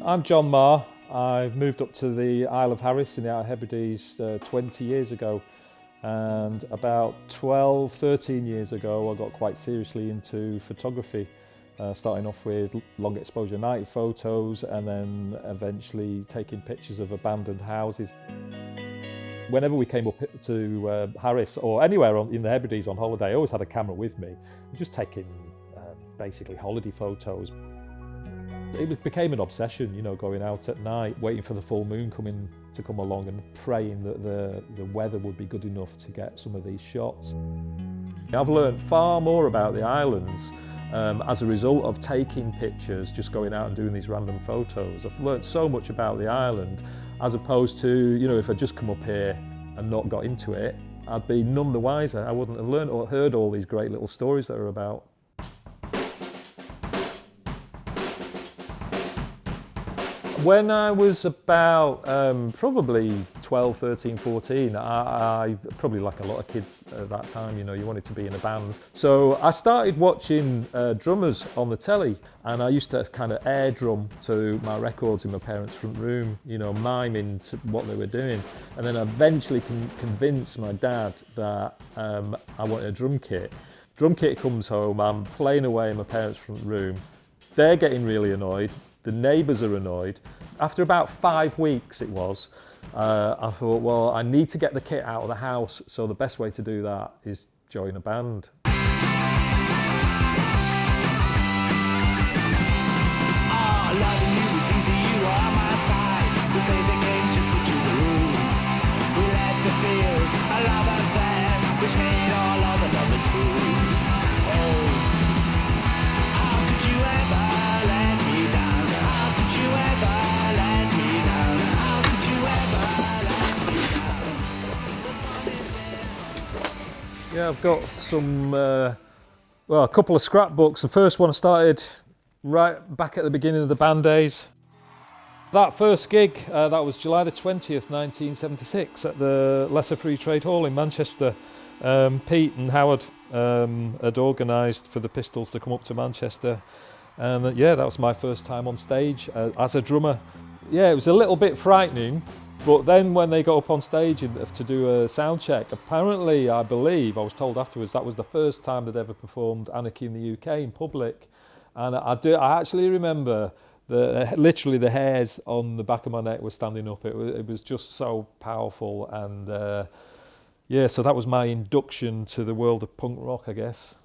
I'm John Maher. I moved up to the Isle of Harris in the Outer Hebrides 20 years ago, and about 12, 13 years ago I got quite seriously into photography, starting off with long exposure night photos and then eventually taking pictures of abandoned houses. Whenever we came up to Harris or anywhere in the Hebrides on holiday, I always had a camera with me, just taking basically holiday photos. It became an obsession, you know, going out at night, waiting for the full moon to come along and praying that the weather would be good enough to get some of these shots. I've learned far more about the islands as a result of taking pictures, just going out and doing these random photos. I've learned so much about the island as opposed to, you know, if I'd just come up here and not got into it, I'd be none the wiser. I wouldn't have learned or heard all these great little stories that are about. When I was about probably 12, 13, 14, I probably like a lot of kids at that time, you know, you wanted to be in a band. So I started watching drummers on the telly, and I used to kind of air drum to my records in my parents' front room, you know, miming to what they were doing. And then I eventually convinced my dad that I wanted a drum kit. Drum kit comes home, I'm playing away in my parents' front room. They're getting really annoyed. The neighbours are annoyed. After about 5 weeks I thought, well, I need to get the kit out of the house, so the best way to do that is join a band. Loving you is easy, you are on my side. We play the games, you put you the rules. We let the field, a love affair, which made all of the lovers fools. Oh, how could you ever let me down? How could you ever let me down? How could you ever let me down? Yeah, I've got some, well, a couple of scrapbooks. The first one I started right back at the beginning of the band days. That first gig, that was July the 20th, 1976 at the Lesser Free Trade Hall in Manchester. Pete and Howard had organised for the Pistols to come up to Manchester. And yeah, that was my first time on stage as a drummer. Yeah, it was a little bit frightening, but then when they got up on stage to do a sound check, apparently, I believe, I was told afterwards, that was the first time they'd ever performed Anarchy in the UK in public. And I actually remember literally the hairs on the back of my neck were standing up. It was just so powerful, and yeah, so that was my induction to the world of punk rock, I guess.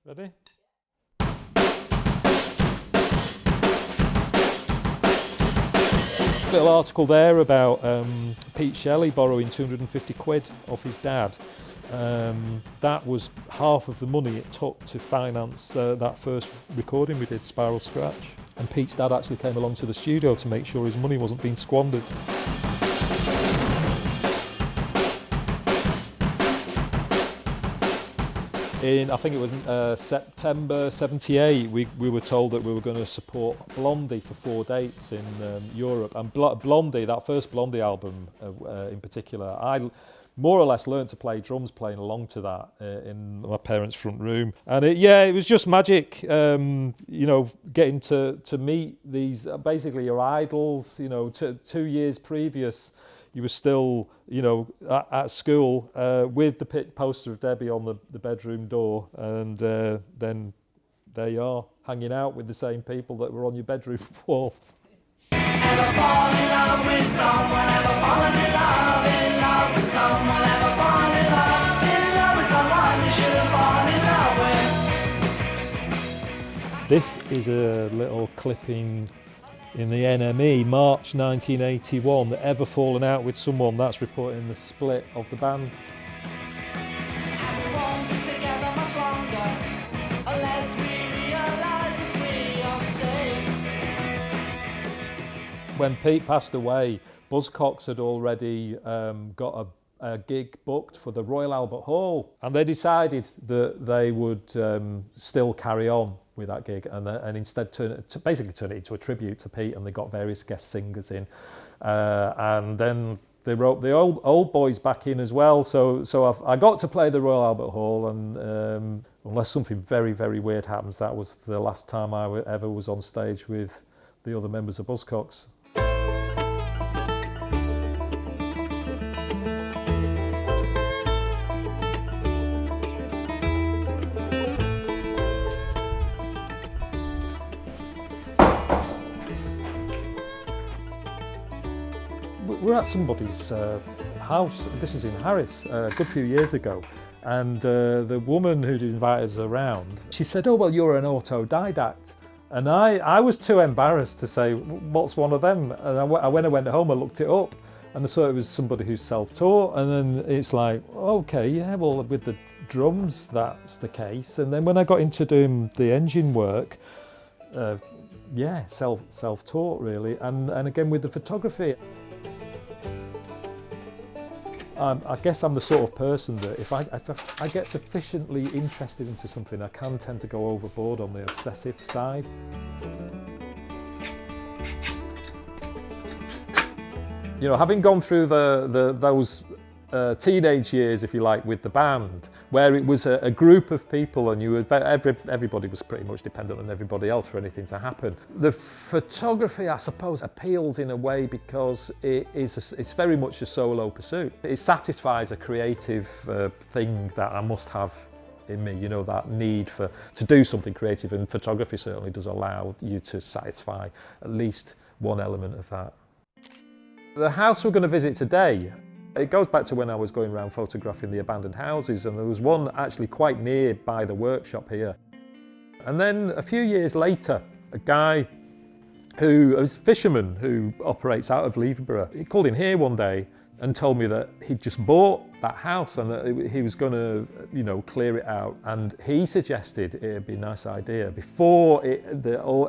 Ready? Little article there about Pete Shelley borrowing 250 quid off his dad. That was half of the money it took to finance that first recording we did, Spiral Scratch. And Pete's dad actually came along to the studio to make sure his money wasn't being squandered. I think it was September '78, we were told that we were going to support Blondie for 4 dates in Europe. And Blondie, that first Blondie album in particular, I more or less learned to play drums playing along to that in my parents' front room. And it was just magic, you know, getting to meet these, basically your idols, you know, 2 years previous. You were still, you know, at school with the poster of Debbie on the bedroom door, and then there you are, hanging out with the same people that were on your bedroom wall. Ever fall in love with someone, ever fallen in love with someone, ever fall in love with someone you shouldn't fall in love with. This is a little clipping in the NME, March 1981, Ever Fallen Out with Someone. That's reporting the split of the band. When Pete passed away, Buzzcocks had already got a gig booked for the Royal Albert Hall, and they decided that they would still carry on with that gig and instead basically turn it into a tribute to Pete, and they got various guest singers in. And then they wrote the old boys back in as well. So I got to play the Royal Albert Hall, and unless something very, very weird happens, that was the last time I ever was on stage with the other members of Buzzcocks. We're at somebody's house. This is in Harris, a good few years ago, and the woman who'd invited us around, she said, "Oh well, you're an autodidact," and I was too embarrassed to say, "What's one of them?" And when I went home, I looked it up, and I saw it was somebody who's self-taught, and then it's like, okay, yeah, well, with the drums, that's the case, and then when I got into doing the engine work, yeah, self-taught really, and again with the photography. I guess I'm the sort of person that if I get sufficiently interested into something, I can tend to go overboard on the obsessive side. You know, having gone through those teenage years, if you like, with the band, where it was a group of people and everybody was pretty much dependent on everybody else for anything to happen. The photography, I suppose, appeals in a way because it's very much a solo pursuit. It satisfies a creative thing that I must have in me, you know, that need to do something creative, and photography certainly does allow you to satisfy at least one element of that. The house we're going to visit today, it goes back to when I was going around photographing the abandoned houses, and there was one actually quite near by the workshop here. And then a few years later, a guy who is a fisherman who operates out of Leverburgh, he called in here one day and told me that he'd just bought that house and that he was going to, you know, clear it out. And he suggested it'd be a nice idea before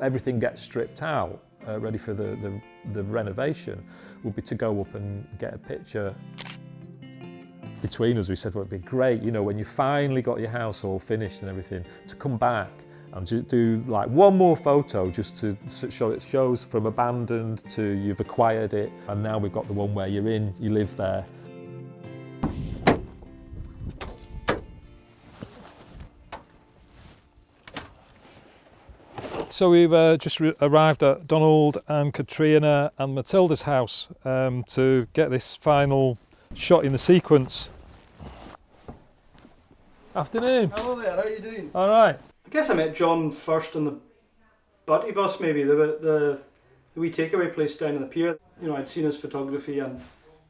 everything gets stripped out, ready for the renovation, would be to go up and get a picture. Between us, we said, well, it'd be great, you know, when you finally got your house all finished and everything, to come back and do like one more photo just to show it shows from abandoned to you've acquired it, and now we've got the one where you live there. So we've just arrived at Donald and Katrina and Matilda's house to get this final shot in the sequence. Afternoon. Hello there, how are you doing? All right. I guess I met John first on the Buddy Bus, maybe, the wee takeaway place down in the pier. You know, I'd seen his photography and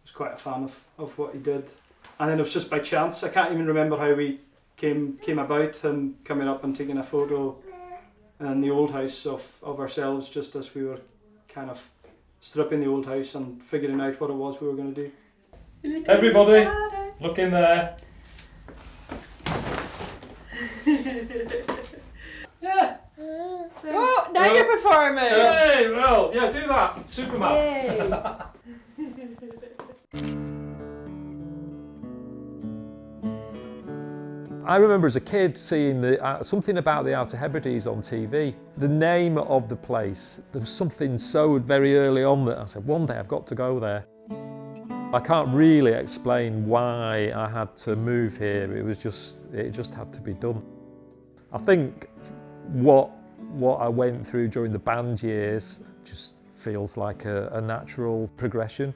was quite a fan of what he did. And then it was just by chance, I can't even remember how we came about him coming up and taking a photo in the old house of ourselves, just as we were kind of stripping the old house and figuring out what it was we were going to do. Everybody, look in there. Yeah. Oh, now you're performing. Hey, well, yeah, do that, Superman. Yay. I remember as a kid seeing something about the Outer Hebrides on TV. The name of the place, there was something so very early on that I said, one day I've got to go there. I can't really explain why I had to move here. It just had to be done. I think what I went through during the band years just feels like a natural progression.